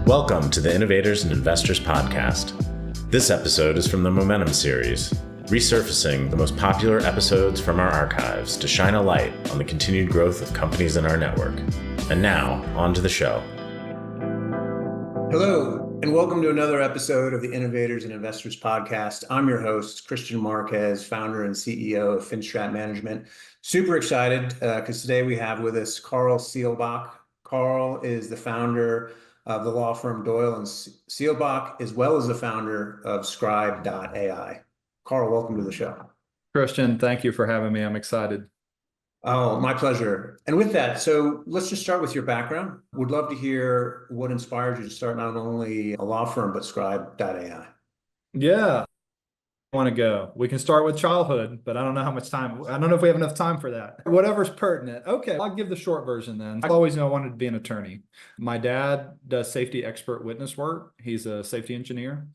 Welcome to the Innovators and Investors podcast. This episode is from the Momentum series, resurfacing the most popular episodes from our archives to shine a light on the continued growth of companies in our network. And now, on to the show. Hello, and welcome to another episode of the Innovators and Investors podcast. I'm your host, Kristian Marquez, founder and CEO of Finstrat Management. Super excited because today we have with us Karl Seelbach. Karl is the founder of the law firm Doyle Seelbach, as well as the founder of skribe.ai. Karl, welcome to the show. Kristian, thank you for having me. I'm excited. Oh, my pleasure. And with that, so let's just start with your background. Would love to hear what inspired you to start not only a law firm, but skribe.ai. Yeah, I want to go. We can start with childhood, but I don't know how much time. I don't know if we have enough time for that. Whatever's pertinent. Okay, I'll give the short version then. I always knew I wanted to be an attorney. My dad does safety expert witness work. He's a safety engineer.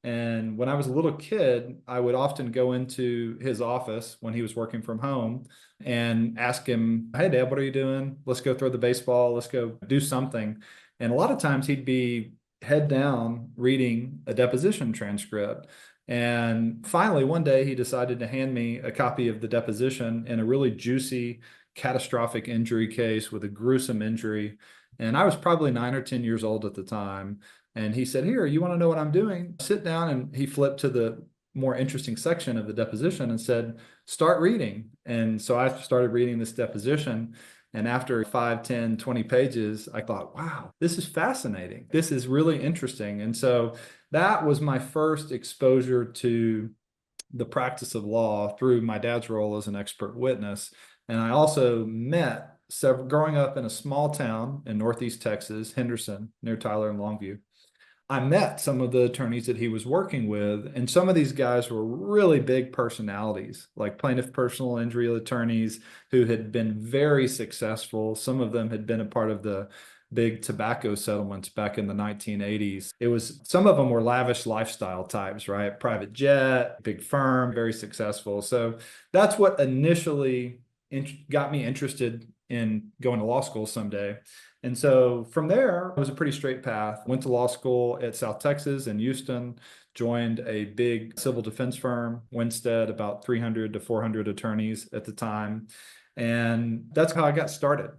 And when I was a little kid, I would often go into his office when he was working from home and ask him, "Hey, Dad, what are you doing? Let's go throw the baseball. Let's go do something." And a lot of times he'd be head down reading a deposition transcript. And finally, one day he decided to hand me a copy of the deposition in a really juicy, catastrophic injury case with a gruesome injury. And I was probably 9 or 10 years old at the time. And he said, "Here, you want to know what I'm doing? Sit down." And he flipped to the more interesting section of the deposition and said, "Start reading." And so I started reading this deposition. And after 5, 10, 20 pages, I thought, wow, this is fascinating. This is really interesting. And so that was my first exposure to the practice of law through my dad's role as an expert witness. And I also met growing up in a small town in Northeast Texas, Henderson, near Tyler and Longview. I met some of the attorneys that he was working with, and some of these guys were really big personalities, like plaintiff personal injury attorneys who had been very successful. Some of them had been a part of the big tobacco settlements back in the 1980s. Some of them were lavish lifestyle types, right? Private jet, big firm, very successful. So that's what initially got me interested in going to law school someday. And so from there, it was a pretty straight path. Went to law school at South Texas in Houston, joined a big civil defense firm, Winstead, about 300 to 400 attorneys at the time. And that's how I got started.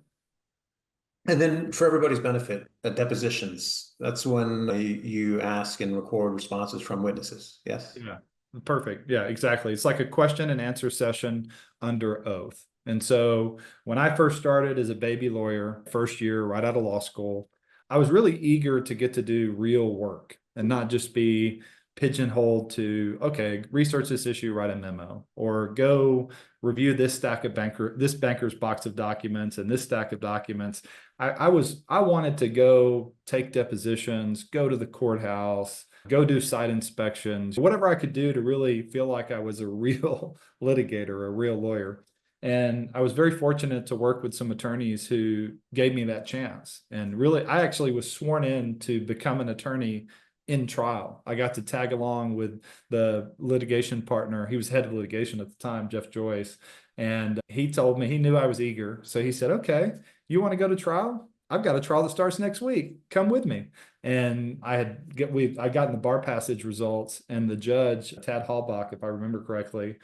And then for everybody's benefit, depositions, that's when you ask and record responses from witnesses, yes? Yeah, perfect. Yeah, exactly. It's like a question and answer session under oath. And so when I first started as a baby lawyer, first year right out of law school, I was really eager to get to do real work and not just be pigeonholed to, okay, research this issue, write a memo, or go review this banker's box of documents and this stack of documents. I wanted to go take depositions, go to the courthouse, go do site inspections, whatever I could do to really feel like I was a real litigator, a real lawyer. And I was very fortunate to work with some attorneys who gave me that chance. And really, I actually was sworn in to become an attorney in trial. I got to tag along with the litigation partner. He was head of litigation at the time, Jeff Joyce. And he told me, he knew I was eager. So he said, "Okay, you want to go to trial? I've got a trial that starts next week. Come with me." And I gotten the bar passage results, and the judge, Tad Hallbach, if I remember correctly,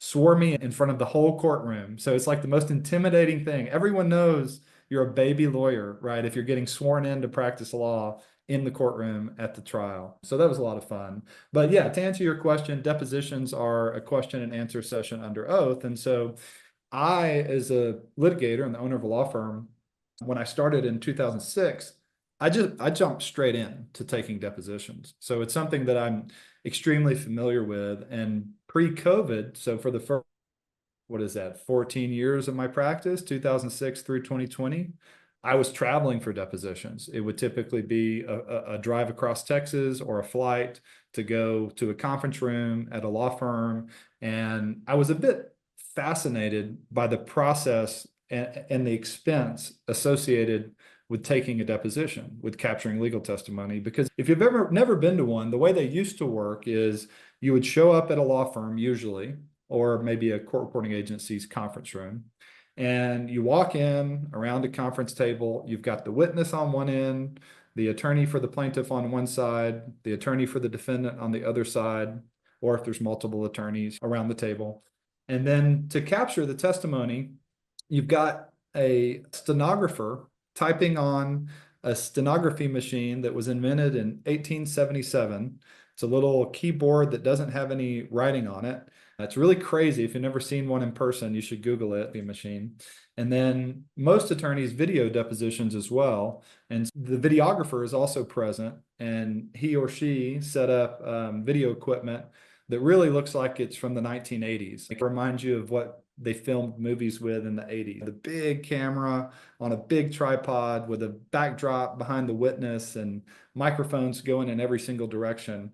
swore me in front of the whole courtroom. So it's like the most intimidating thing. Everyone knows you're a baby lawyer, right? If you're getting sworn in to practice law in the courtroom at the trial. So that was a lot of fun. But yeah, to answer your question, depositions are a question and answer session under oath. And so I, as a litigator and the owner of a law firm, when I started in 2006, I jumped straight in to taking depositions. So it's something that I'm extremely familiar with. And pre-COVID, so for the first, 14 years of my practice, 2006 through 2020, I was traveling for depositions. It would typically be a drive across Texas or a flight to go to a conference room at a law firm. And I was a bit fascinated by the process and the expense associated with taking a deposition, with capturing legal testimony. Because if you've never been to one, the way they used to work is you would show up at a law firm usually, or maybe a court reporting agency's conference room. And you walk in around a conference table, you've got the witness on one end, the attorney for the plaintiff on one side, the attorney for the defendant on the other side, or if there's multiple attorneys around the table. And then to capture the testimony, you've got a stenographer typing on a stenography machine that was invented in 1877. It's a little keyboard that doesn't have any writing on it. It's really crazy. If you've never seen one in person, you should Google it, the machine. And then most attorneys video depositions as well. And the videographer is also present, and he or she set up video equipment that really looks like it's from the 1980s. It reminds you of what they filmed movies with in the 80s. The big camera on a big tripod with a backdrop behind the witness and microphones going in every single direction.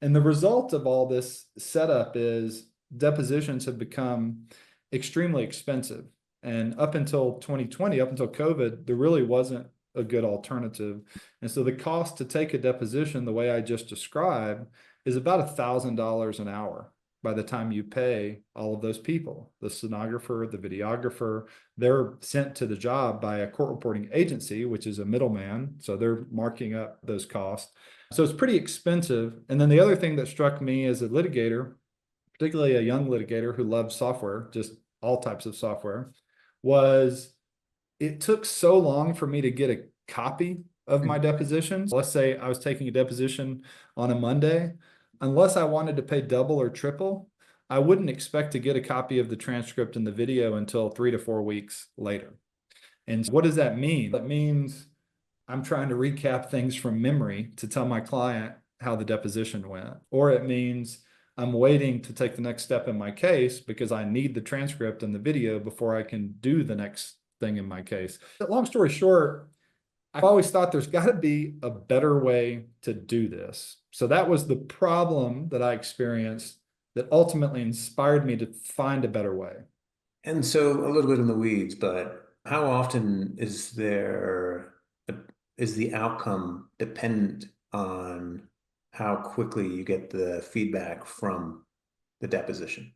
And the result of all this setup is depositions have become extremely expensive. And up until 2020, up until COVID, there really wasn't a good alternative. And so the cost to take a deposition, the way I just described, is about $1,000 an hour by the time you pay all of those people, the stenographer, the videographer. They're sent to the job by a court reporting agency, which is a middleman. So they're marking up those costs. So it's pretty expensive. And then the other thing that struck me as a litigator, particularly a young litigator who loves software, just all types of software, was it took so long for me to get a copy of my depositions. Let's say I was taking a deposition on a Monday. Unless I wanted to pay double or triple, I wouldn't expect to get a copy of the transcript and the video until 3 to 4 weeks later. And what does that mean? That means I'm trying to recap things from memory to tell my client how the deposition went. Or it means I'm waiting to take the next step in my case because I need the transcript and the video before I can do the next thing in my case. But long story short, I've always thought there's got to be a better way to do this. So that was the problem that I experienced that ultimately inspired me to find a better way. And so a little bit in the weeds, but how often is the outcome dependent on how quickly you get the feedback from the deposition?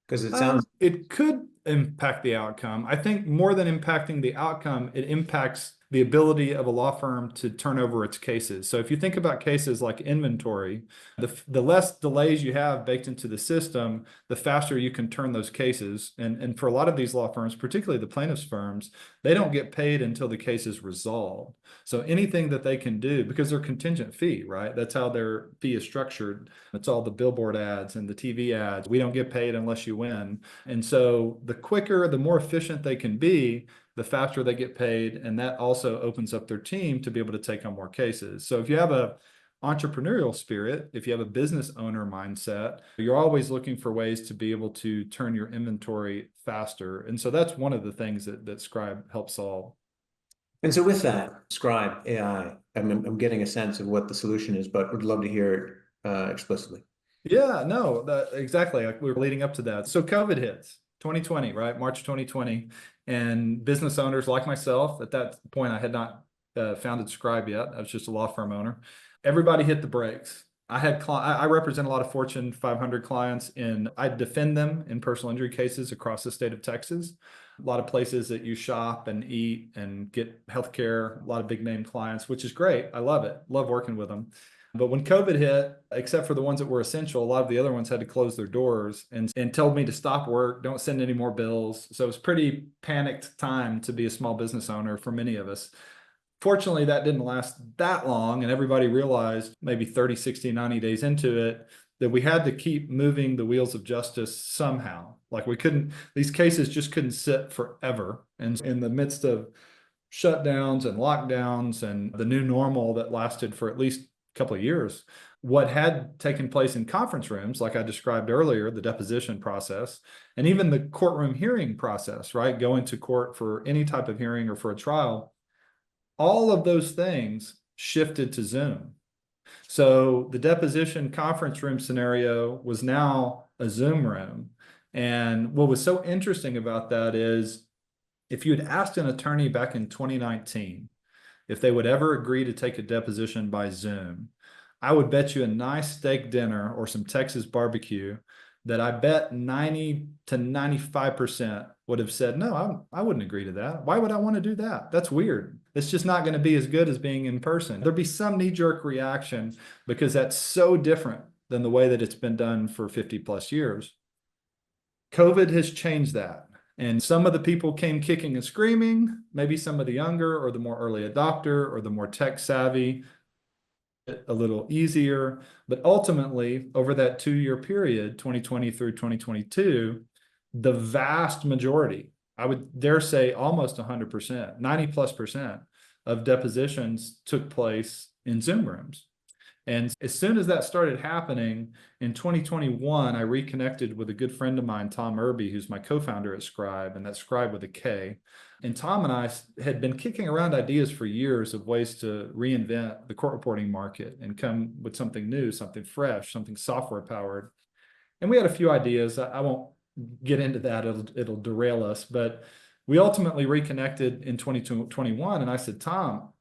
Because it sounds it could impact the outcome. I think more than impacting the outcome, it impacts the ability of a law firm to turn over its cases. So if you think about cases like inventory, the less delays you have baked into the system, the faster you can turn those cases. And for a lot of these law firms, particularly the plaintiffs' firms, they don't get paid until the case is resolved. So anything that they can do, because they're contingent fee, right? That's how their fee is structured. It's all the billboard ads and the TV ads. We don't get paid unless you win. And so the quicker, the more efficient they can be, the faster they get paid. And that also opens up their team to be able to take on more cases. So if you have a entrepreneurial spirit, if you have a business owner mindset, you're always looking for ways to be able to turn your inventory faster. And so that's one of the things that Scribe helps solve. And so with that, skribe.ai, I'm getting a sense of what the solution is, but would love to hear it explicitly. Yeah, no, exactly. Like we were leading up to that. So COVID hits 2020, right? March 2020. And business owners like myself, at that point, I had not founded Scribe yet. I was just a law firm owner. Everybody hit the brakes. I represent a lot of Fortune 500 clients, and I defend them in personal injury cases across the state of Texas. A lot of places that you shop and eat and get healthcare, a lot of big name clients, which is great. I love it. Love working with them. But when COVID hit, except for the ones that were essential, a lot of the other ones had to close their doors and told me to stop work, don't send any more bills. So it was pretty panicked time to be a small business owner for many of us. Fortunately, that didn't last that long, and everybody realized maybe 30, 60, 90 days into it that we had to keep moving the wheels of justice somehow. Like these cases just couldn't sit forever. And in the midst of shutdowns and lockdowns and the new normal that lasted for at least a couple of years, what had taken place in conference rooms, like I described earlier, the deposition process, and even the courtroom hearing process, right? Going to court for any type of hearing or for a trial, all of those things shifted to Zoom. So the deposition conference room scenario was now a Zoom room. And what was so interesting about that is if you had asked an attorney back in 2019 if they would ever agree to take a deposition by Zoom, I would bet you a nice steak dinner or some Texas barbecue that I bet 90 to 95% would have said, no, I wouldn't agree to that. Why would I want to do that? That's weird. It's just not going to be as good as being in person. There'd be some knee-jerk reaction because that's so different than the way that it's been done for 50 plus years. COVID has changed that. And some of the people came kicking and screaming, maybe some of the younger or the more early adopter or the more tech savvy, a little easier. But ultimately, over that 2-year period, 2020 through 2022, the vast majority, I would dare say almost 100%, 90+% of depositions took place in Zoom rooms. And as soon as that started happening in 2021, I reconnected with a good friend of mine, Tom Irby, who's my co-founder at Skribe, and that's Skribe with a K. And Tom and I had been kicking around ideas for years of ways to reinvent the court reporting market and come with something new, something fresh, something software powered. And we had a few ideas. I won't get into that. It'll derail us. But we ultimately reconnected in 2021. And I said, Tom,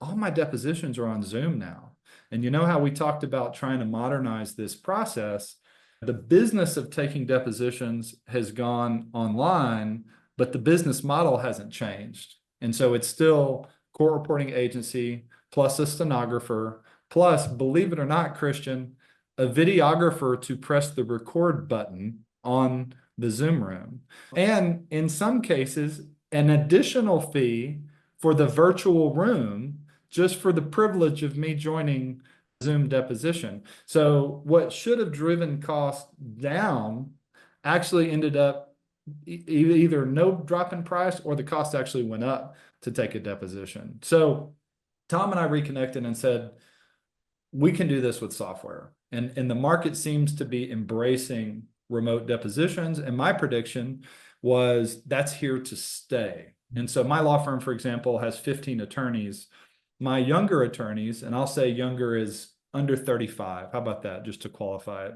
all my depositions are on Zoom now. And you know how we talked about trying to modernize this process? The business of taking depositions has gone online, but the business model hasn't changed. And so it's still court reporting agency plus a stenographer, plus, believe it or not, Kristian, a videographer to press the record button on the Zoom room. And in some cases, an additional fee for the virtual room just for the privilege of me joining Zoom deposition. So what should have driven costs down actually ended up either no drop in price or the cost actually went up to take a deposition. So Tom and I reconnected and said, we can do this with software. And the market seems to be embracing remote depositions. And my prediction was that's here to stay. And so my law firm, for example, has 15 attorneys. My younger attorneys, and I'll say younger is under 35. How about that, just to qualify it?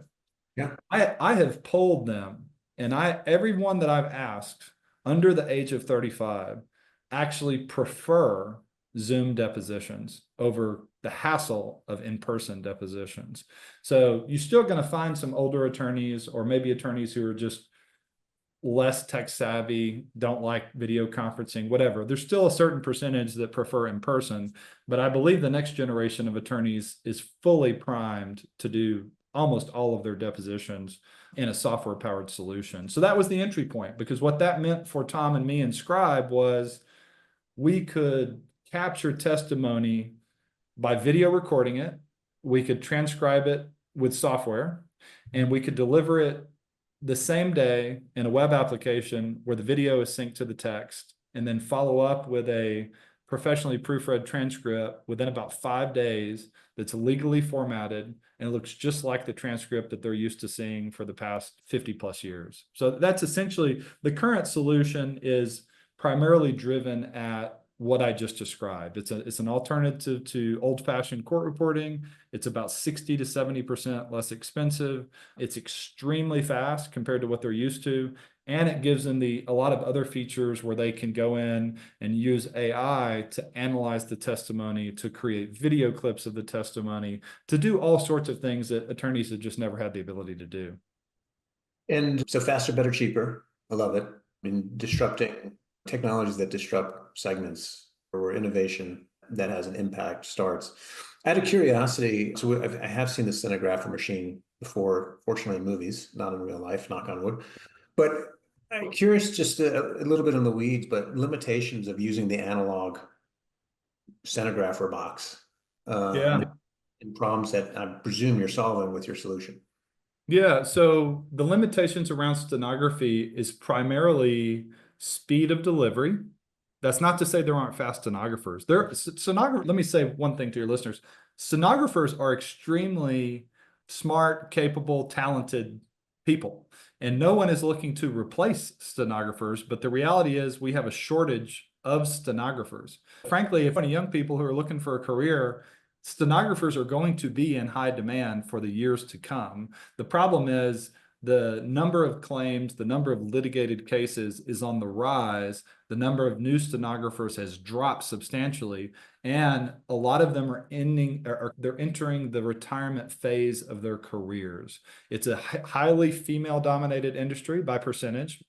Yeah. I have polled them, and everyone that I've asked under the age of 35 actually prefer Zoom depositions over the hassle of in-person depositions. So you're still going to find some older attorneys or maybe attorneys who are just less tech savvy, don't like video conferencing, whatever. There's still a certain percentage that prefer in person, but I believe the next generation of attorneys is fully primed to do almost all of their depositions in a software powered solution. So that was the entry point, because what that meant for Tom and me and Skribe was we could capture testimony by video recording it, we could transcribe it with software, and we could deliver it the same day in a web application where the video is synced to the text, and then follow up with a professionally proofread transcript within about 5 days that's legally formatted, and it looks just like the transcript that they're used to seeing for the past 50 plus years. So that's essentially the current solution is primarily driven at what I just described. It's an alternative to old-fashioned court reporting. It's about 60 to 70% less expensive. It's extremely fast compared to what they're used to. And it gives them a lot of other features where they can go in and use AI to analyze the testimony, to create video clips of the testimony, to do all sorts of things that attorneys have just never had the ability to do. And so faster, better, cheaper. I love it. I mean, disrupting technologies that disrupt segments or where innovation that has an impact starts. Out of curiosity, so I have seen the stenographer machine before, fortunately in movies, not in real life, knock on wood. But I'm curious, just a little bit in the weeds, but limitations of using the analog stenographer box. Yeah. And problems that I presume you're solving with your solution. Yeah, so the limitations around stenography is primarily speed of delivery. That's not to say there aren't fast stenographers. Let me say one thing to your listeners. Stenographers are extremely smart, capable, talented people, and no one is looking to replace stenographers, but the reality is we have a shortage of stenographers. Frankly, if any young people who are looking for a career, stenographers are going to be in high demand for the years to come. The problem is the number of claims, the number of litigated cases is on the rise. The number of new stenographers has dropped substantially, and a lot of them are they're entering the retirement phase of their careers. It's a highly female-dominated industry by percentage.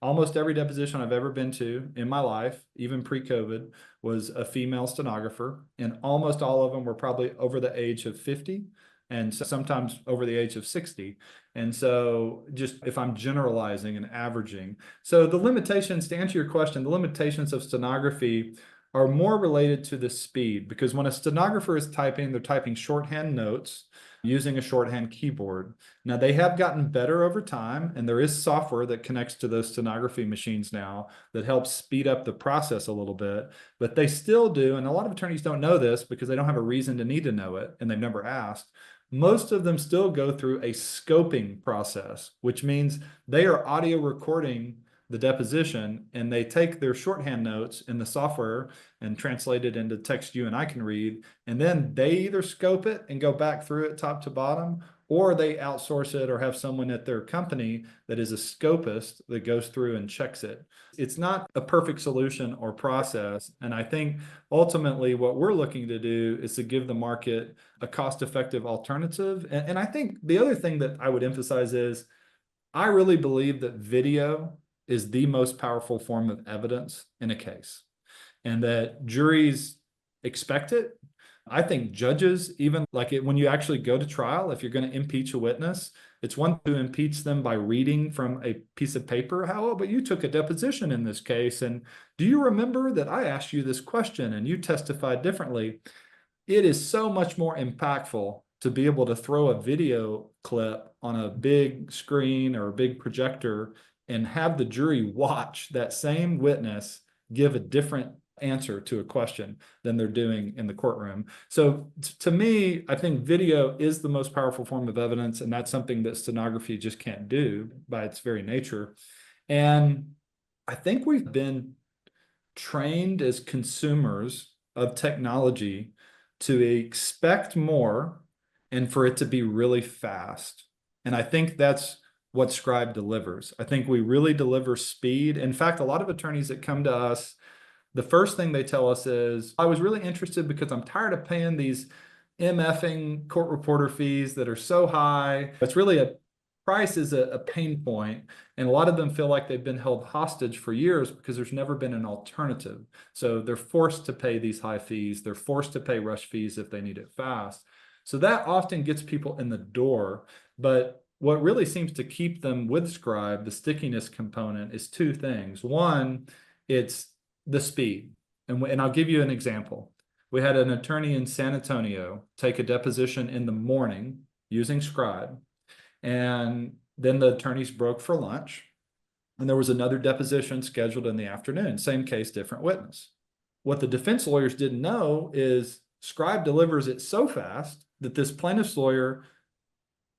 Almost every deposition I've ever been to in my life, even pre-COVID, was a female stenographer, and almost all of them were probably over the age of 50, and sometimes over the age of 60. And so just if I'm generalizing and averaging. So the limitations, to answer your question, the limitations of stenography are more related to the speed, because when a stenographer is typing, they're typing shorthand notes using a shorthand keyboard. Now, they have gotten better over time, and there is software that connects to those stenography machines now that helps speed up the process a little bit, but they still do, and a lot of attorneys don't know this because they don't have a reason to need to know it, and they've never asked. Most of them still go through a scoping process, which means they are audio recording the deposition, and they take their shorthand notes in the software and translate it into text you and I can read, and then they either scope it and go back through it top to bottom, or they outsource it or have someone at their company that is a scopist that goes through and checks it. It's not a perfect solution or process, and I think ultimately what we're looking to do is to give the market a cost-effective alternative. And I think the other thing that I would emphasize is I really believe that video is the most powerful form of evidence in a case, and that juries expect it. I think judges, even like it, when you actually go to trial, if you're going to impeach a witness, it's one to impeach them by reading from a piece of paper. But you took a deposition in this case, and do you remember that I asked you this question and you testified differently? It is so much more impactful to be able to throw a video clip on a big screen or a big projector and have the jury watch that same witness give a different answer to a question than they're doing in the courtroom. So to me, I think video is the most powerful form of evidence, and that's something that stenography just can't do by its very nature. And I think we've been trained as consumers of technology to expect more and for it to be really fast. And I think that's what Scribe delivers. I think we really deliver speed. In fact, a lot of attorneys that come to us, the first thing they tell us is, I was really interested because I'm tired of paying these MFing court reporter fees that are so high. It's really price is a pain point, and a lot of them feel like they've been held hostage for years because there's never been an alternative. So they're forced to pay these high fees. They're forced to pay rush fees if they need it fast. So that often gets people in the door. But what really seems to keep them with Scribe, the stickiness component, is two things. One, it's the speed. And I'll give you an example. We had an attorney in San Antonio take a deposition in the morning using Scribe, and then the attorneys broke for lunch, and there was another deposition scheduled in the afternoon. Same case, different witness. What the defense lawyers didn't know is Scribe delivers it so fast that this plaintiff's lawyer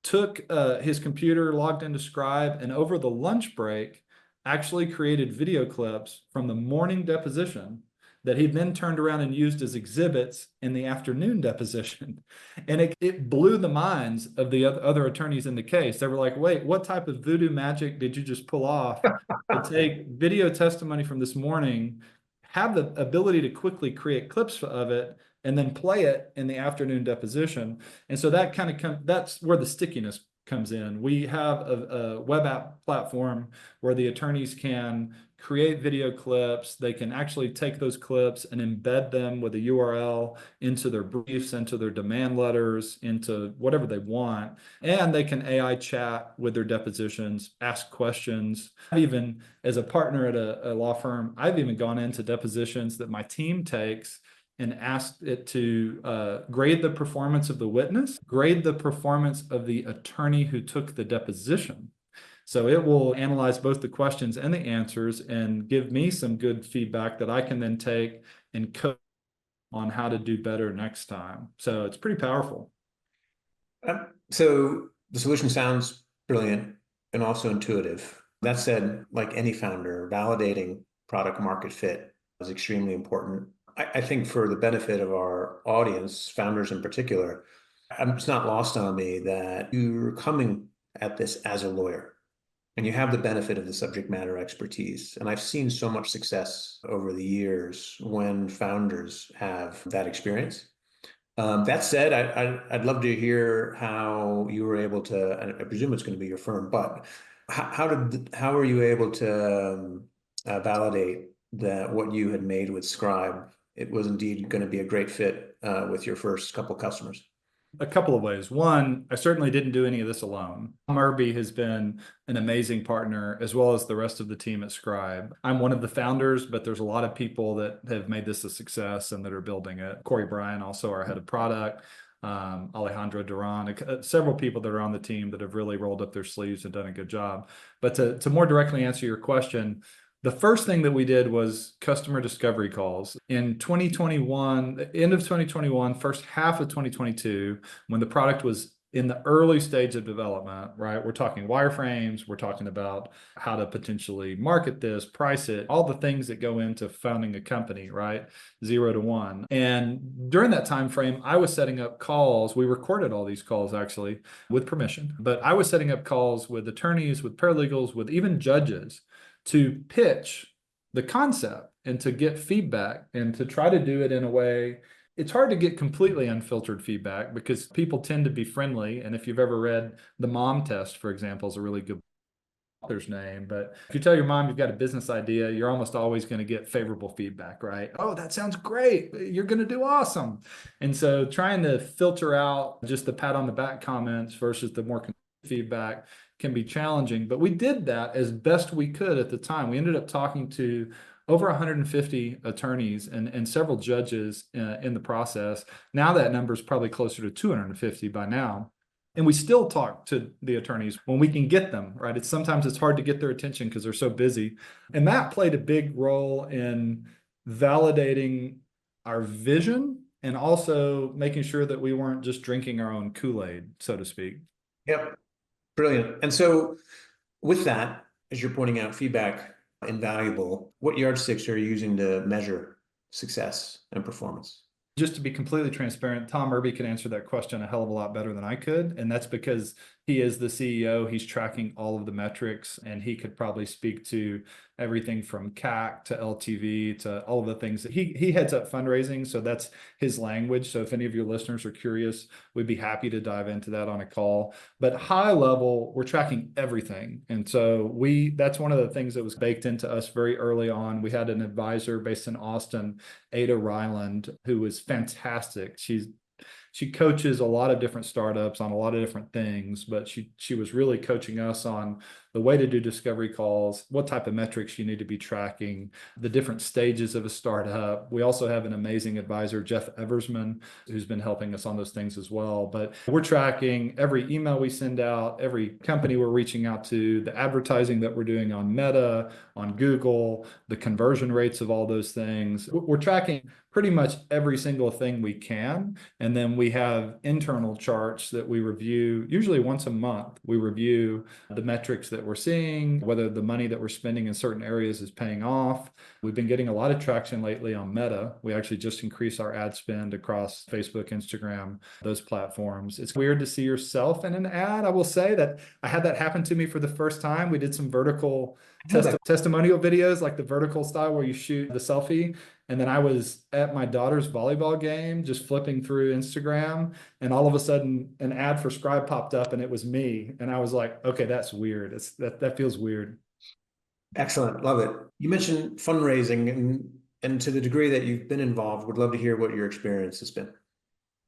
took his computer, logged into Scribe, and over the lunch break actually created video clips from the morning deposition that he then turned around and used as exhibits in the afternoon deposition. And it blew the minds of the other attorneys in the case. They were like, wait, what type of voodoo magic did you just pull off to take video testimony from this morning, have the ability to quickly create clips of it, and then play it in the afternoon deposition? And so that that's where the stickiness comes in. We have a web app platform where the attorneys can create video clips. They can actually take those clips and embed them with a URL into their briefs, into their demand letters, into whatever they want. And they can AI chat with their depositions, ask questions. I've even, as a partner at a law firm, I've even gone into depositions that my team takes and asked it to grade the performance of the witness, grade the performance of the attorney who took the deposition. So it will analyze both the questions and the answers and give me some good feedback that I can then take and coach on how to do better next time. So it's pretty powerful. So the solution sounds brilliant and also intuitive. That said, like any founder, validating product market fit is extremely important. I think for the benefit of our audience, founders in particular, it's not lost on me that you're coming at this as a lawyer, and you have the benefit of the subject matter expertise. And I've seen so much success over the years when founders have that experience. That said, I'd love to hear how you were able to, and I presume it's going to be your firm, but how were you able to validate that what you had made with Scribe, it was indeed going to be a great fit with your first couple customers? A couple of ways. One, I certainly didn't do any of this alone. Murby has been an amazing partner, as well as the rest of the team at Scribe. I'm one of the founders, but there's a lot of people that have made this a success and that are building it. Corey Bryan, also our head of product, Alejandro Duran, several people that are on the team that have really rolled up their sleeves and done a good job. But to more directly answer your question, the first thing that we did was customer discovery calls. In 2021, the end of 2021, first half of 2022, when the product was in the early stage of development, right? We're talking wireframes, we're talking about how to potentially market this, price it, all the things that go into founding a company, right? 0 to 1. And during that time frame, I was setting up calls. We recorded all these calls actually with permission, but I was setting up calls with attorneys, with paralegals, with even judges to pitch the concept and to get feedback and to try to do it in a way. It's hard to get completely unfiltered feedback because people tend to be friendly. And if you've ever read The Mom Test, for example, is a really good author's name. But if you tell your mom you've got a business idea, you're almost always going to get favorable feedback, right? Oh, that sounds great. You're going to do awesome. And so trying to filter out just the pat on the back comments versus the more feedback can be challenging, but we did that as best we could at the time. We ended up talking to over 150 attorneys and several judges in the process. Now that number is probably closer to 250 by now. And we still talk to the attorneys when we can get them, right? Sometimes it's hard to get their attention because they're so busy. And that played a big role in validating our vision and also making sure that we weren't just drinking our own Kool-Aid, so to speak. Yep. Brilliant. And so with that, as you're pointing out, feedback invaluable. What yardsticks are you using to measure success and performance? Just to be completely transparent, Tom Irby could answer that question a hell of a lot better than I could. And that's because he is the CEO. He's tracking all of the metrics, and he could probably speak to everything from CAC to LTV to all of the things that he heads up fundraising. So that's his language. So if any of your listeners are curious, we'd be happy to dive into that on a call. But high level, we're tracking everything. And so that's one of the things that was baked into us very early on. We had an advisor based in Austin, Ada Ryland, who was fantastic. She coaches a lot of different startups on a lot of different things, but she was really coaching us on the way to do discovery calls, what type of metrics you need to be tracking, the different stages of a startup. We also have an amazing advisor, Jeff Eversman, who's been helping us on those things as well. But we're tracking every email we send out, every company we're reaching out to, the advertising that we're doing on Meta, on Google, the conversion rates of all those things. We're tracking pretty much every single thing we can. And then we have internal charts that we review, usually once a month. We review the metrics that we're seeing, whether the money that we're spending in certain areas is paying off. We've been getting a lot of traction lately on Meta. We actually just increased our ad spend across Facebook, Instagram, those platforms. It's weird to see yourself in an ad. I will say that I had that happen to me for the first time. We did some vertical testimonial videos, like the vertical style where you shoot the selfie. And then I was at my daughter's volleyball game, just flipping through Instagram, and all of a sudden an ad for Scribe popped up and it was me. And I was like, okay, that's weird. That feels weird. Excellent. Love it. You mentioned fundraising, and to the degree that you've been involved, would love to hear what your experience has been.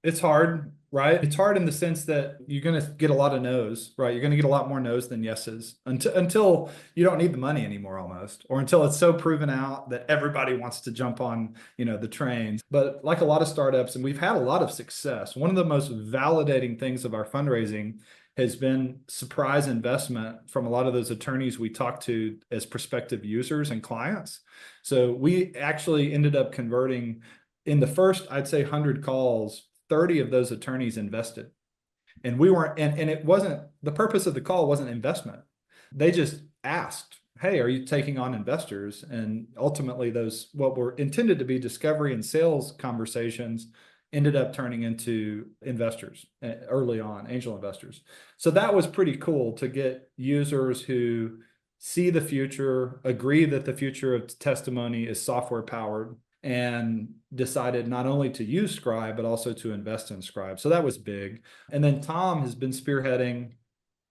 It's hard, right? It's hard in the sense that you're going to get a lot of no's, right? You're going to get a lot more no's than yeses until you don't need the money anymore almost, or until it's so proven out that everybody wants to jump on, the trains. But like a lot of startups, and we've had a lot of success, one of the most validating things of our fundraising has been surprise investment from a lot of those attorneys we talked to as prospective users and clients. So we actually ended up converting in the first, I'd say 100 calls, 30 of those attorneys invested. And we weren't, and it wasn't, the purpose of the call wasn't investment. They just asked, hey, are you taking on investors? And ultimately those, what were intended to be discovery and sales conversations, ended up turning into investors early on, angel investors. So that was pretty cool to get users who see the future, agree that the future of testimony is software powered, and decided not only to use Scribe, but also to invest in Scribe. So that was big. And then Tom has been spearheading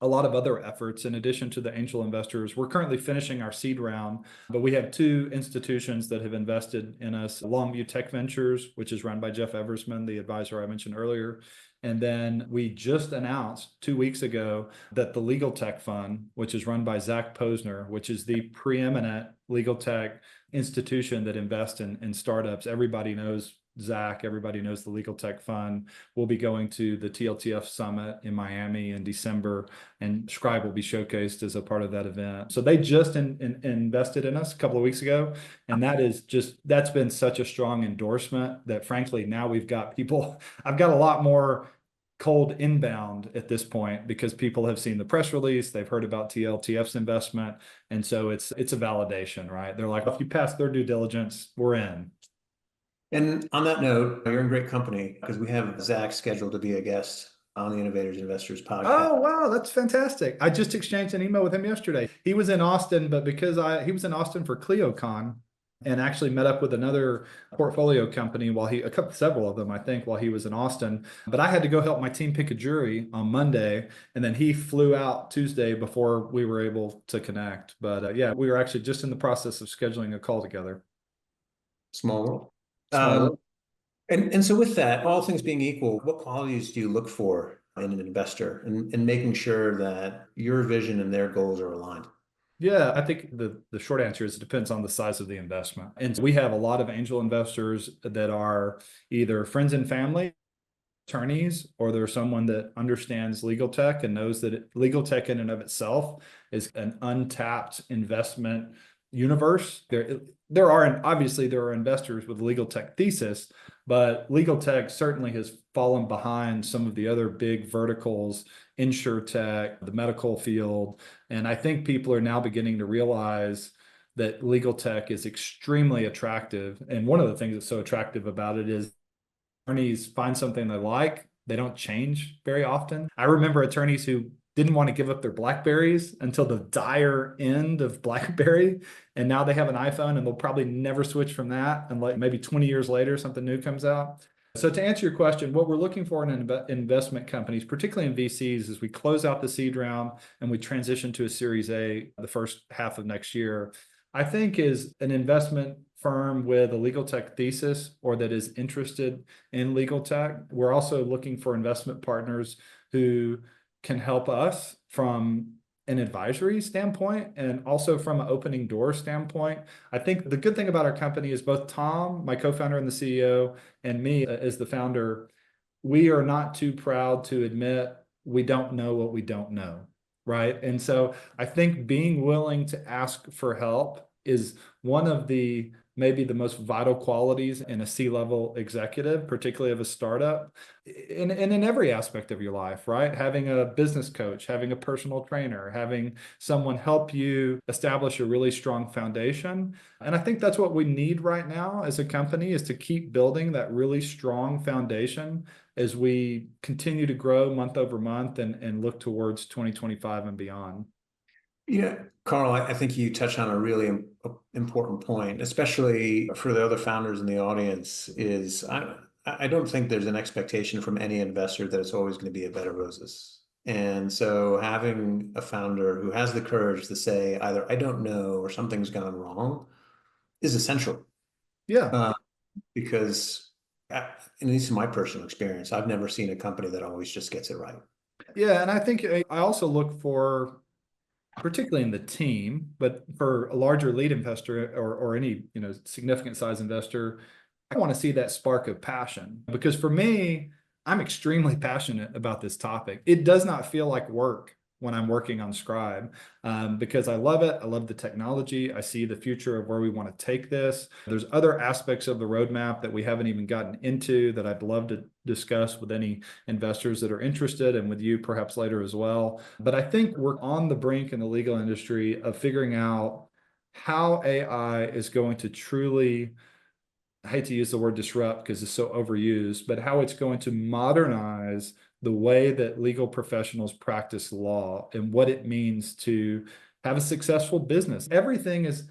a lot of other efforts in addition to the angel investors. We're currently finishing our seed round, but we have two institutions that have invested in us: Longview Tech Ventures, which is run by Jeff Eversman, the advisor I mentioned earlier. And then we just announced 2 weeks ago that the Legal Tech Fund, which is run by Zach Posner, which is the preeminent legal tech institution that invests in startups. Everybody knows Zach, everybody knows the Legal Tech Fund. We'll be going to the TLTF Summit in Miami in December, and Scribe will be showcased as a part of that event. So they just invested in us a couple of weeks ago, and that's been such a strong endorsement that frankly, now we've got people, I've got a lot more cold inbound at this point because people have seen the press release, they've heard about TLTF's investment, and so it's a validation, right? They're like, if you pass their due diligence, we're in. And on that note, you're in great company because we have Zach scheduled to be a guest on the Innovators and Investors podcast. Oh, wow, that's fantastic. I just exchanged an email with him yesterday. He was in Austin, but because he was in Austin for ClioCon and actually met up with another portfolio company several of them, I think, while he was in Austin. But I had to go help my team pick a jury on Monday, and then he flew out Tuesday before we were able to connect. But yeah, we were actually just in the process of scheduling a call together. Small world. And so with that, all things being equal, what qualities do you look for in an investor and making sure that your vision and their goals are aligned? Yeah, I think the short answer is it depends on the size of the investment. And we have a lot of angel investors that are either friends and family, attorneys, or they're someone that understands legal tech and knows that legal tech in and of itself is an untapped investment universe. There are investors with legal tech thesis, but legal tech certainly has fallen behind some of the other big verticals, insurtech, the medical field. And I think people are now beginning to realize that legal tech is extremely attractive. And one of the things that's so attractive about it is attorneys find something they like. They don't change very often. I remember attorneys who didn't want to give up their BlackBerries until the dire end of BlackBerry. And now they have an iPhone and they'll probably never switch from that. And like maybe 20 years later, something new comes out. So to answer your question, what we're looking for in investment companies, particularly in VCs, is we close out the seed round and we transition to a Series A the first half of next year. I think is an investment firm with a legal tech thesis or that is interested in legal tech. We're also looking for investment partners who can help us from an advisory standpoint and also from an opening door standpoint. I think the good thing about our company is both Tom, my co-founder and the CEO, and me as the founder, we are not too proud to admit we don't know what we don't know, right? And so I think being willing to ask for help is one of the maybe the most vital qualities in a C-level executive, particularly of a startup, and in every aspect of your life, right? Having a business coach, having a personal trainer, having someone help you establish a really strong foundation. And I think that's what we need right now as a company, is to keep building that really strong foundation as we continue to grow month over month and look towards 2025 and beyond. Yeah, Karl, I think you touched on a really important point, especially for the other founders in the audience, is I don't think there's an expectation from any investor that it's always going to be a bed of roses. And so having a founder who has the courage to say either I don't know or something's gone wrong is essential. Yeah. Because at least in my personal experience, I've never seen a company that always just gets it right. Yeah, and I think I also look for, particularly in the team, but for a larger lead investor or any significant size investor, I want to see that spark of passion. Because for me, I'm extremely passionate about this topic. It does not feel like work when I'm working on Scribe, because I love it. I love the technology. I see the future of where we want to take this. There's other aspects of the roadmap that we haven't even gotten into that I'd love to discuss with any investors that are interested, and with you perhaps later as well. But I think we're on the brink in the legal industry of figuring out how AI is going to truly I hate to use the word disrupt because it's so overused, but how it's going to modernize the way that legal professionals practice law and what it means to have a successful business. Everything's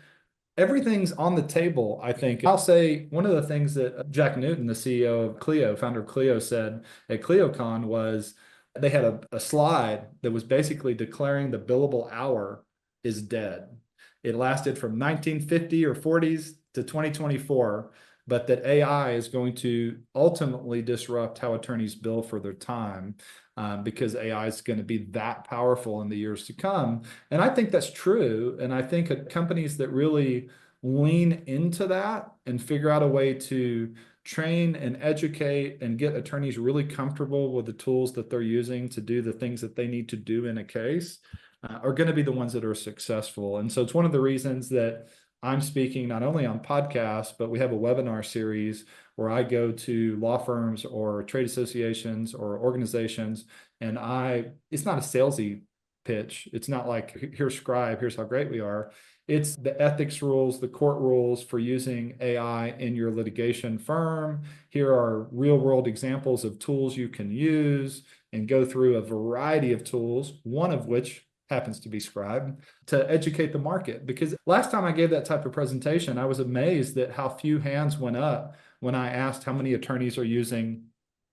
on the table, I think. I'll say one of the things that Jack Newton, the CEO of Clio, founder of Clio, said at ClioCon was they had a slide that was basically declaring the billable hour is dead. It lasted from 1950 or 40s to 2024, but that AI is going to ultimately disrupt how attorneys bill for their time because AI is going to be that powerful in the years to come. And I think that's true. And I think companies that really lean into that and figure out a way to train and educate and get attorneys really comfortable with the tools that they're using to do the things that they need to do in a case are going to be the ones that are successful. And so it's one of the reasons that I'm speaking not only on podcasts, but we have a webinar series where I go to law firms or trade associations or organizations, and it's not a salesy pitch. It's not like, here's Scribe, here's how great we are. It's the ethics rules, the court rules for using AI in your litigation firm. Here are real world examples of tools you can use, and go through a variety of tools, one of which happens to be Scribe, to educate the market. Because last time I gave that type of presentation, I was amazed at how few hands went up when I asked how many attorneys are using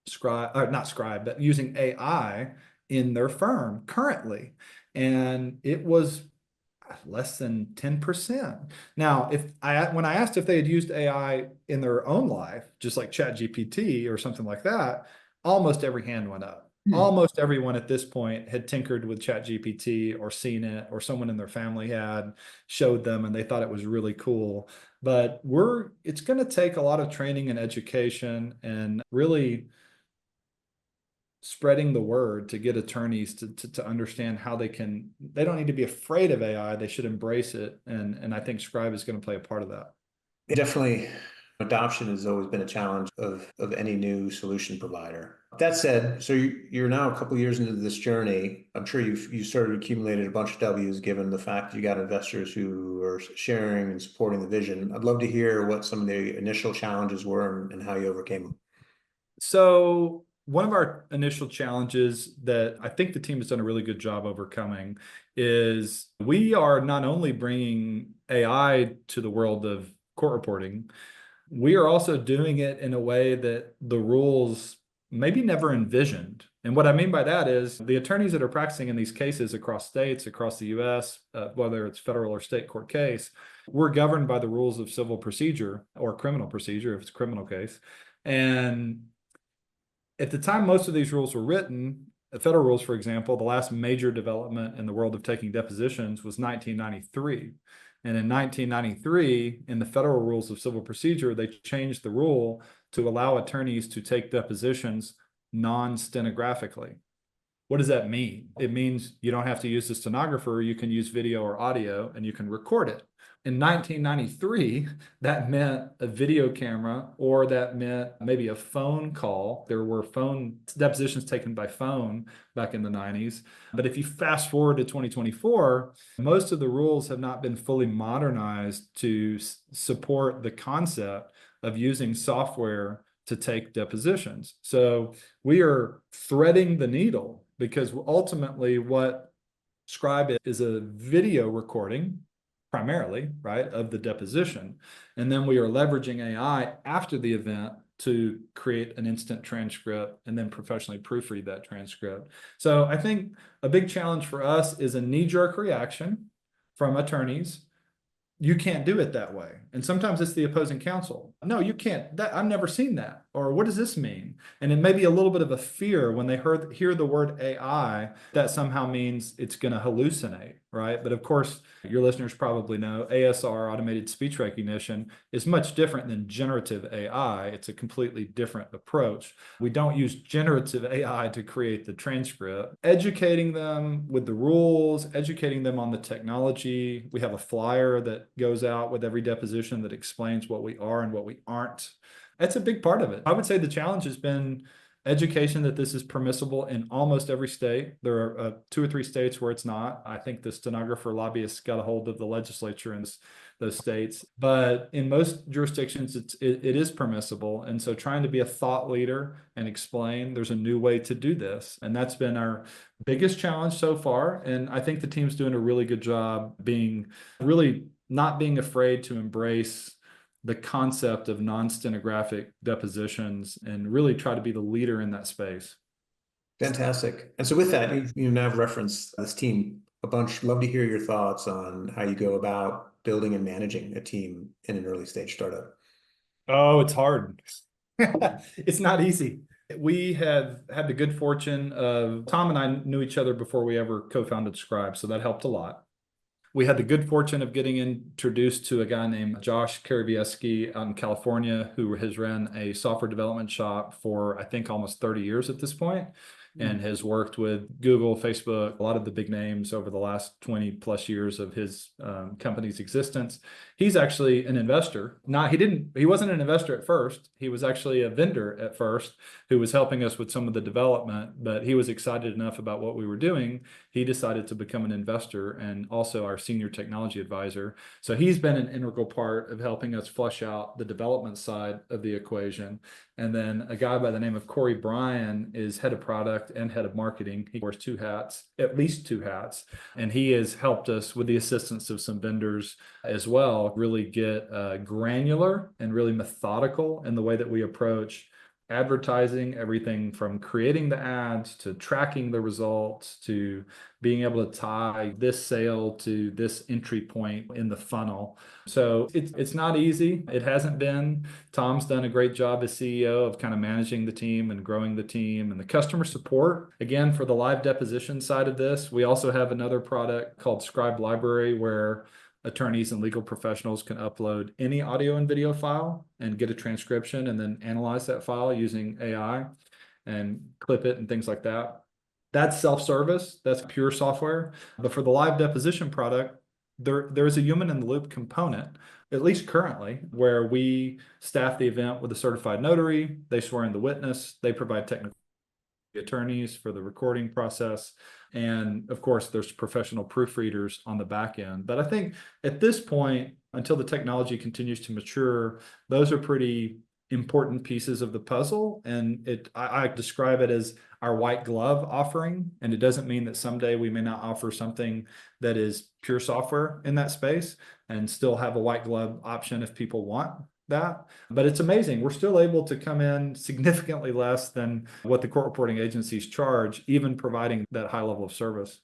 Scribe, or not Scribe, but using AI in their firm currently. And it was less than 10%. Now, when I asked if they had used AI in their own life, just like ChatGPT or something like that, almost every hand went up. Almost everyone at this point had tinkered with ChatGPT or seen it, or someone in their family had showed them and they thought it was really cool. But it's going to take a lot of training and education and really spreading the word to get attorneys to understand how they don't need to be afraid of AI. They should embrace it. And I think Scribe is going to play a part of that. Definitely, adoption has always been a challenge of any new solution provider. That said, so you're now a couple of years into this journey. I'm sure you sort of accumulated a bunch of W's given the fact you got investors who are sharing and supporting the vision. I'd love to hear what some of the initial challenges were and how you overcame them. So one of our initial challenges that I think the team has done a really good job overcoming is we are not only bringing AI to the world of court reporting, we are also doing it in a way that the rules maybe never envisioned. And what I mean by that is the attorneys that are practicing in these cases across states, across the US, whether it's federal or state court case, we're governed by the rules of civil procedure or criminal procedure if it's a criminal case. And at the time most of these rules were written, the federal rules, for example, the last major development in the world of taking depositions was 1993. And in 1993, in the federal rules of civil procedure, they changed the rule to allow attorneys to take depositions non-stenographically. What does that mean? It means you don't have to use the stenographer, you can use video or audio, and you can record it. In 1993, that meant a video camera, or that meant maybe a phone call. There were phone depositions taken by phone back in the 90s. But if you fast forward to 2024, most of the rules have not been fully modernized to support the concept of using software to take depositions. So we are threading the needle, because ultimately what Scribe is a video recording primarily, right, of the deposition. And then we are leveraging AI after the event to create an instant transcript and then professionally proofread that transcript. So I think a big challenge for us is a knee-jerk reaction from attorneys. You can't do it that way. And sometimes it's the opposing counsel. No, you can't. I've never seen that. Or what does this mean? And it may be a little bit of a fear when they hear the word AI, that somehow means it's going to hallucinate, right? But of course, your listeners probably know ASR, automated speech recognition, is much different than generative AI. It's a completely different approach. We don't use generative AI to create the transcript. Educating them with the rules, educating them on the technology. We have a flyer that goes out with every deposition that explains what we are and what we aren't. That's a big part of it. I would say the challenge has been education that this is permissible in almost every state. There are 2 or 3 states where it's not. I think the stenographer lobbyists got a hold of the legislature in those states, but in most jurisdictions, it is permissible. And so trying to be a thought leader and explain there's a new way to do this. And that's been our biggest challenge so far. And I think the team's doing a really good job not being afraid to embrace the concept of non-stenographic depositions and really try to be the leader in that space. Fantastic. And so with that, you now have referenced this team a bunch. Love to hear your thoughts on how you go about building and managing a team in an early stage startup. Oh, it's hard. It's not easy. We have had the good fortune of Tom and I knew each other before we ever co-founded Skribe, so that helped a lot. We had the good fortune of getting introduced to a guy named Josh Karabieski out in California, who has ran a software development shop for, I think, almost 30 years at this point, and has worked with Google, Facebook, a lot of the big names over the last 20 plus years of his company's existence. He's actually an investor. He wasn't an investor at first. He was actually a vendor at first who was helping us with some of the development, but he was excited enough about what we were doing. He decided to become an investor and also our senior technology advisor. So he's been an integral part of helping us flesh out the development side of the equation. And then a guy by the name of Corey Bryan is head of product and head of marketing. He wears 2 hats, at least 2 hats. And he has helped us with the assistance of some vendors as well, really get granular and really methodical in the way that we approach advertising, everything from creating the ads to tracking the results to being able to tie this sale to this entry point in the funnel. So it's not easy. It hasn't been. Tom's done a great job as CEO of kind of managing the team and growing the team and the customer support. Again, for the live deposition side of this, we also have another product called Skribe Library where attorneys and legal professionals can upload any audio and video file and get a transcription and then analyze that file using AI and clip it and things like that. That's self-service, that's pure software. But for the live deposition product, there's a human in the loop component, at least currently, where we staff the event with a certified notary, they swear in the witness, they provide technical attorneys for the recording process. And of course, there's professional proofreaders on the back end. But I think at this point, until the technology continues to mature, those are pretty important pieces of the puzzle. And I describe it as our white glove offering. And it doesn't mean that someday we may not offer something that is pure software in that space and still have a white glove option if people want that. But it's amazing. We're still able to come in significantly less than what the court reporting agencies charge, even providing that high level of service.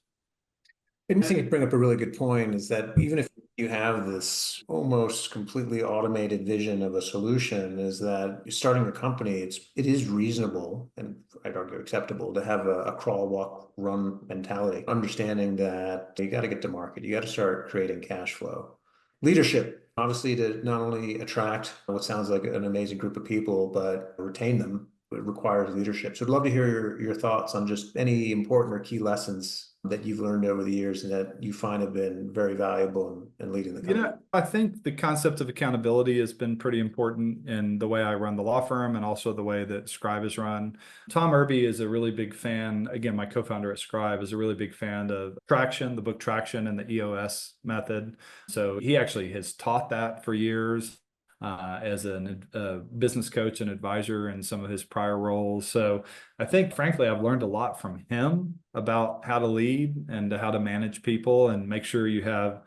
And I think you bring up a really good point is that even if you have this almost completely automated vision of a solution, is that starting a company, it is reasonable and I'd argue acceptable to have a crawl, walk, run mentality, understanding that you got to get to market, you got to start creating cash flow. Leadership, obviously, to not only attract what sounds like an amazing group of people, but retain them, it requires leadership. So I'd love to hear your thoughts on just any important or key lessons that you've learned over the years and that you find have been very valuable in leading the company. I think the concept of accountability has been pretty important in the way I run the law firm and also the way that Skribe is run. Tom Irby is a really big fan. Again, my co-founder at Skribe is a really big fan of Traction, the book Traction, and the EOS method. So he actually has taught that for years. As a business coach and advisor in some of his prior roles. So I think, frankly, I've learned a lot from him about how to lead and how to manage people and make sure you have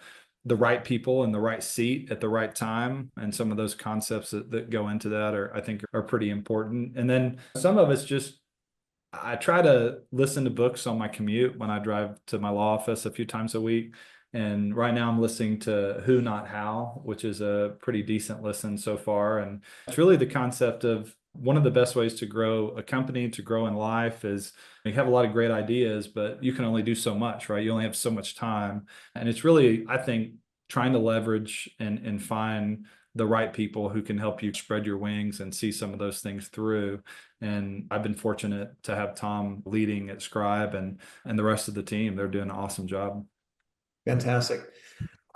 the right people in the right seat at the right time. And some of those concepts that go into that I think are pretty important. And then some of it's just, I try to listen to books on my commute when I drive to my law office a few times a week. And right now I'm listening to Who Not How, which is a pretty decent listen so far. And it's really the concept of one of the best ways to grow a company, to grow in life is you have a lot of great ideas, but you can only do so much, right? You only have so much time. And it's really, I think, trying to leverage and find the right people who can help you spread your wings and see some of those things through. And I've been fortunate to have Tom leading at Skribe and the rest of the team. They're doing an awesome job. Fantastic.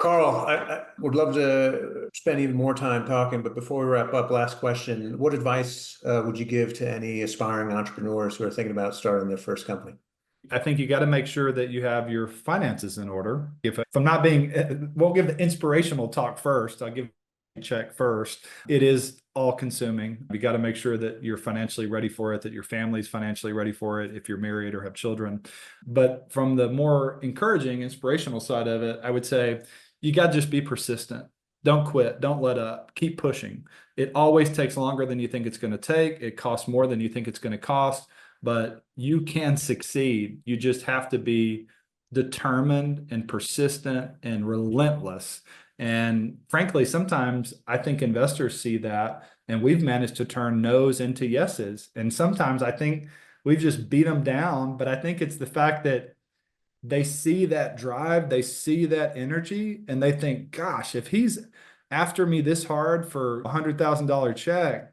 Karl, I would love to spend even more time talking, but before we wrap up, last question. What advice would you give to any aspiring entrepreneurs who are thinking about starting their first company? I think you got to make sure that you have your finances in order. If I'm not being, we'll give the inspirational talk first. I'll give a check first. It is all consuming. You got to make sure that you're financially ready for it, that your family's financially ready for it if you're married or have children. But from the more encouraging, inspirational side of it, I would say you got to just be persistent. Don't quit. Don't let up. Keep pushing. It always takes longer than you think it's going to take. It costs more than you think it's going to cost, but you can succeed. You just have to be determined and persistent and relentless. And frankly, sometimes I think investors see that, and we've managed to turn no's into yeses. And sometimes I think we've just beat them down, but I think it's the fact that they see that drive, they see that energy, and they think, gosh, if he's after me this hard for $100,000 check,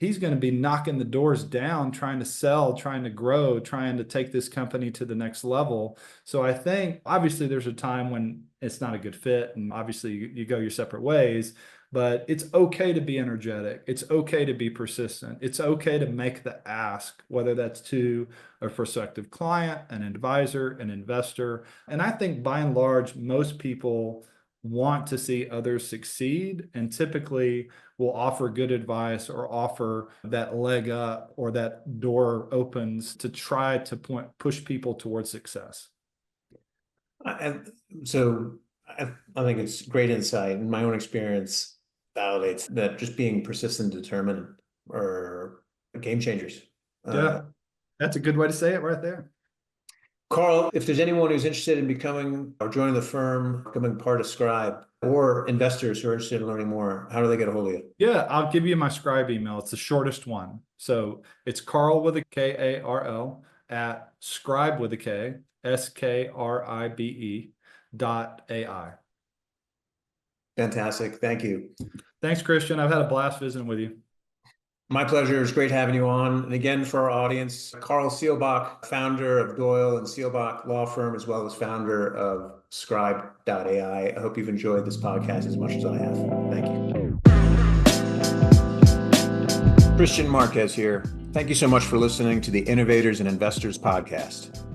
he's going to be knocking the doors down, trying to sell, trying to grow, trying to take this company to the next level. So I think obviously there's a time when it's not a good fit, and obviously you go your separate ways, but it's okay to be energetic. It's okay to be persistent. It's okay to make the ask, whether that's to a prospective client, an advisor, an investor. And I think by and large, most people want to see others succeed, and typically will offer good advice or offer that leg up or that door opens to try to push people towards success. And so I think it's great insight, and my own experience validates that just being persistent and determined are game changers. Yeah, that's a good way to say it right there. Karl, if there's anyone who's interested in becoming or joining the firm, becoming part of Skribe, or investors who are interested in learning more, how do they get a hold of you? Yeah, I'll give you my Skribe email. It's the shortest one. So it's Karl with a Karl at skribe with a K, skribe.ai. Fantastic. Thank you. Thanks, Kristian. I've had a blast visiting with you. My pleasure. It's great having you on. And again, for our audience, Karl Seelbach, founder of Doyle and Seelbach Law Firm, as well as founder of skribe.ai. I hope you've enjoyed this podcast as much as I have. Thank you. Kristian Marquez here. Thank you so much for listening to the Innovators and Investors podcast.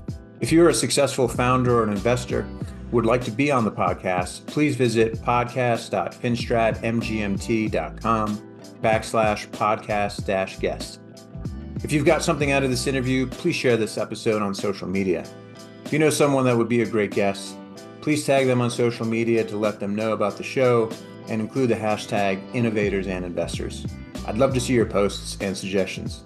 If you're a successful founder or an investor who would like to be on the podcast, please visit podcast.finstratmgmt.com/podcast-guest. If you've got something out of this interview, please share this episode on social media. If you know someone that would be a great guest, please tag them on social media to let them know about the show and include the hashtag Innovators and Investors. I'd love to see your posts and suggestions.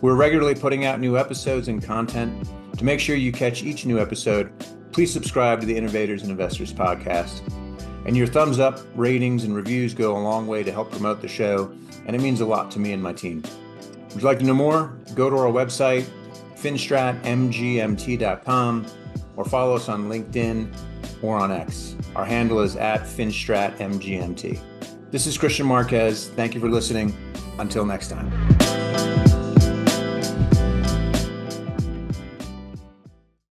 We're regularly putting out new episodes and content. To make sure you catch each new episode, please subscribe to the Innovators and Investors podcast. And your thumbs up, ratings, and reviews go a long way to help promote the show, and it means a lot to me and my team. Would you like to know more? Go to our website, finstratmgmt.com, or follow us on LinkedIn or on X. Our handle is @finstratmgmt. This is Kristian Marquez. Thank you for listening. Until next time.